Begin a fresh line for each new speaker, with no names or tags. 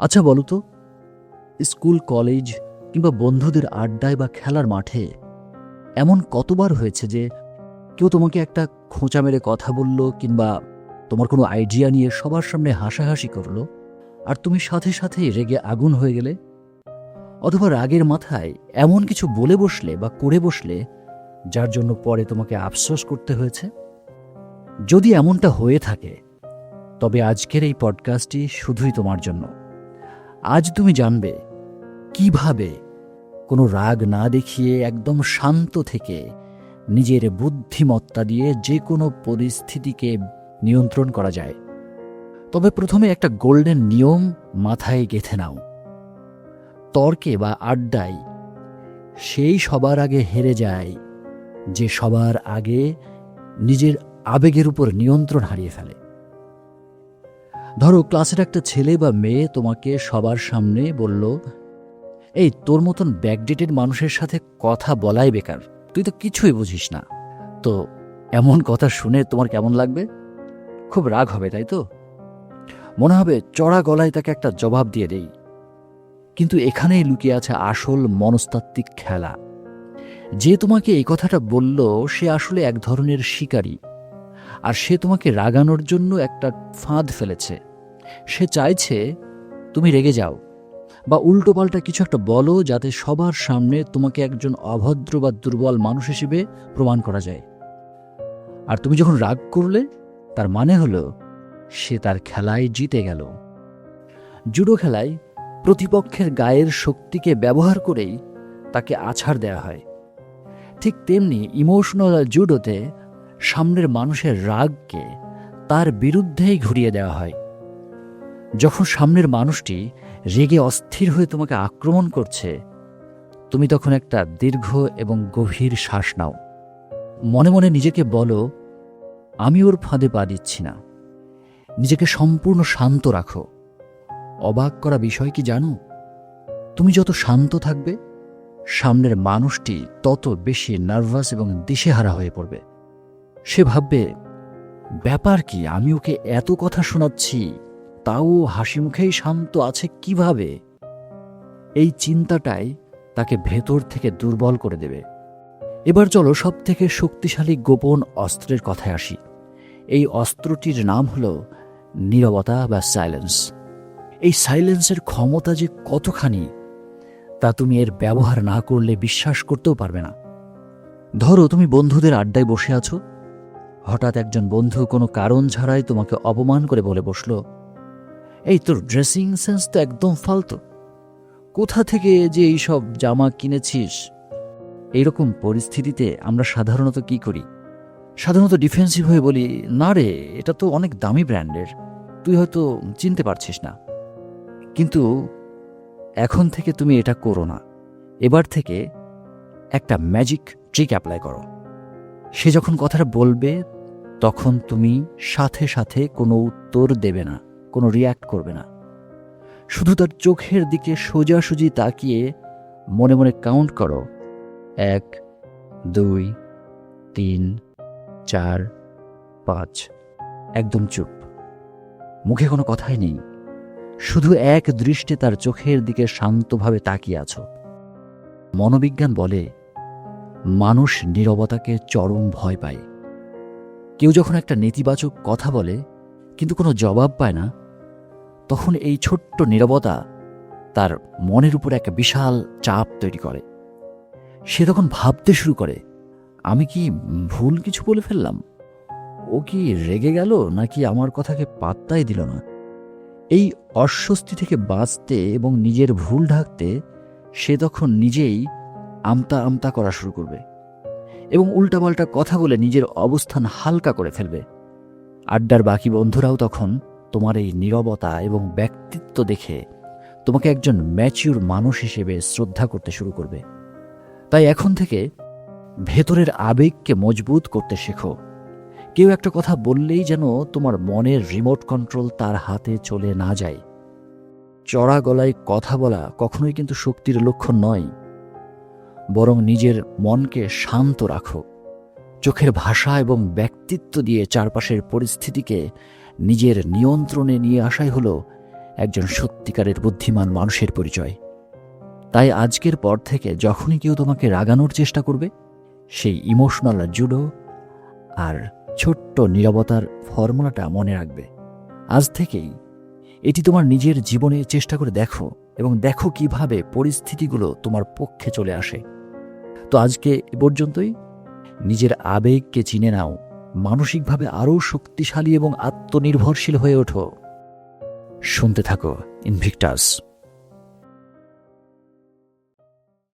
আচ্ছা বলো তো, স্কুল, কলেজ কিংবা বন্ধুদের আড্ডায় বা খেলার মাঠে এমন কতবার হয়েছে যে কেউ তোমাকে একটা খোঁচা মেরে কথা বলল কিংবা তোমার কোনো আইডিয়া নিয়ে সবার সামনে হাসাহাসি করলো, আর তুমি সাথে সাথেই রেগে আগুন হয়ে গেলে? অথবা রাগের মাথায় এমন কিছু বলে বসলে বা করে বসলে যার জন্য পরে তোমাকে আফসোস করতে হয়েছে? যদি এমনটা হয়ে থাকে, তবে আজকের এই পডকাস্টটি শুধুই তোমার জন্য। আজ তুমি জানবে কিভাবে কোনো রাগ না দেখিয়ে একদম শান্ত থেকে নিজের বুদ্ধিমত্তা দিয়ে যে কোনো পরিস্থিতিকে নিয়ন্ত্রণ করা যায়। তবে প্রথমে একটা গোল্ডেন নিয়ম মাথায় গেঁথে নাও। তর্কে বা আড্ডায় সেই সবার আগে হেরে যায় যে সবার আগে নিজের আবেগের উপর নিয়ন্ত্রণ হারিয়ে ফেলে। ধরো, ক্লাসের একটা ছেলে বা মেয়ে তোমাকে সবার সামনে বলল, এই তোর মতন ব্যাকডেটেড মানুষের সাথে কথা বলাই বেকার, তুই তো কিছুই বুঝিস না। তো এমন কথা শুনে তোমার কেমন লাগবে? খুব রাগ হবে, তাই তো? মনে হবে চড়া গলায় তাকে একটা জবাব দিয়ে দেই। কিন্তু এখানেই লুকিয়ে আছে আসল মনস্তাত্ত্বিক খেলা। যে তোমাকে এই কথাটা বলল সে আসলে এক ধরনের শিকারী, আর সে তোমাকে রাগানোর জন্য একটা ফাঁদ ফেলেছে। সে চাইছে তুমি রেগে যাও বা উল্টোপাল্টা কিছু একটা বলো, যাতে সবার সামনে তোমাকে একজন অভদ্র বা দুর্বল মানুষ হিসেবে প্রমাণ করা যায়। আর তুমি যখন রাগ করলে, তার মানে হলো সে তার খেলায় জিতে গেল। জুডো খেলায় প্রতিপক্ষের গায়ের শক্তিকে ব্যবহার করেই তাকে আছাড় দেওয়া হয়। ঠিক তেমনি ইমোশনাল জুডোতে সামনের মানুষের রাগকে তার বিরুদ্ধেই ঘুরিয়ে দেওয়া হয়। যখন সামনের মানুষটি রেগে অস্থির হয়ে তোমাকে আক্রমণ করছে, তুমি তখন একটা দীর্ঘ এবং গভীর শ্বাস নাও। মনে মনে নিজেকে বলো, আমি ওর ফাঁদে পা দিচ্ছি না। নিজেকে সম্পূর্ণ শান্ত রাখো। অবাক করা বিষয় কি জানো? তুমি যত শান্ত থাকবে, সামনের মানুষটি তত বেশি নার্ভাস এবং দিশেহারা হয়ে পড়বে। সে ভাববে, ব্যাপার কি, আমি ওকে এত কথা শোনাচ্ছি তাও হাসি মুখেই শান্ত আছে কিভাবে? এই চিন্তাটাই তাকে ভেতর থেকে দুর্বল করে দেবে। এবার চলো সব থেকে শক্তিশালী গোপন অস্ত্রের কথায় আসি। এই অস্ত্রটির নাম হলো নীরবতা বা সাইলেন্স। এই সাইলেন্সের ক্ষমতা যে কতখানি, তা তুমি এর ব্যবহার না করলে বিশ্বাস করতেও পারবে না। ধরো, তুমি বন্ধুদের আড্ডায় বসে আছো। হঠাৎ একজন বন্ধু কোনো কারণ ছাড়াই তোমাকে অপমান করে বলে বসল, এই তোর ড্রেসিং সেন্স তো একদম ফালতু, কোথা থেকে যে এইসব জামা কিনেছিস? এইরকম পরিস্থিতিতে আমরা সাধারণত কি করি? সাধারণত ডিফেন্সিভ হয়ে বলি, না রে, এটা তো অনেক দামি ব্র্যান্ডের, তুই হয়তো চিনতে পারছিস না। কিন্তু এখন থেকে তুমি এটা করো না। এবার থেকে একটা ম্যাজিক ট্রিক অ্যাপ্লাই করো। সে যখন কথাটা বলবে, তখন তুমি সাথে সাথে কোনো উত্তর দেবে না, কোনো রিয়্যাক্ট করবে না। শুধু তার চোখের দিকে সোজাসুজি তাকিয়ে মনে মনে কাউন্ট করো, 1, 2, 3, 4, 5। একদম চুপ, মুখে কোনো কথাই নেই, শুধু এক দৃষ্টে তার চোখের দিকে শান্তভাবে তাকিয়ে আছো। মনোবিজ্ঞান বলে, মানুষ নীরবতাকে চরম ভয় পায়। কেউ যখন একটা নেতিবাচক কথা বলে কিন্তু কোনো জবাব পায় না, তখন এই ছোট্ট নীরবতা তার মনের উপর একটা বিশাল চাপ তৈরি করে। সে তখন ভাবতে শুরু করে, আমি কি ভুল কিছু বলে ফেললাম? ও কি রেগে গেল, নাকি আমার কথাকে পাত্তাই দিল না? এই অস্বস্তি থেকে বাঁচতে এবং নিজের ভুল ঢাকতে সে তখন নিজেই আমতা আমতা করা শুরু করবে এবং উল্টাপাল্টা কথা বলে নিজের অবস্থান হালকা করে ফেলবে। আড্ডার বাকি বন্ধুরাও তখন তোমার এই নীরবতা এবং ব্যক্তিত্ব দেখে তোমাকে একজন ম্যাচিউর মানুষ হিসেবে শ্রদ্ধা করতে শুরু করবে। তাই এখন থেকে ভেতরের আবেগকে মজবুত করতে শেখো। কেউ একটা কথা বললেই যেন তোমার মনের রিমোট কন্ট্রোল তার হাতে চলে না যায়। চড়া গলায় কথা বলা কখনোই কিন্তু শক্তির লক্ষণ নয়, বরং নিজের মনকে শান্ত রাখো। চোখের ভাষা এবং ব্যক্তিত্ব দিয়ে চারপাশের পরিস্থিতিকে নিজের নিয়ন্ত্রণে নিয়ে আসাই হলো একজন সত্যিকারের বুদ্ধিমান মানুষের পরিচয়। তাই আজকের পর থেকে যখনই কেউ তোমাকে রাগানোর চেষ্টা করবে, সেই ইমোশনাল জুডো আর ছোট্ট নীরবতার ফর্মুলাটা মনে রাখবে। আজ থেকেই এটি তোমার নিজের জীবনে চেষ্টা করে দেখো, এবং দেখো কিভাবে পরিস্থিতিগুলো তোমার পক্ষে চলে আসে। তো আজকে এ পর্যন্তই। নিজের আবেগকে চিনে নাও, মানসিকভাবে আরও শক্তিশালী এবং আত্মনির্ভরশীল হয়ে ওঠো। শুনতে থাকো ইনভিক্টাস।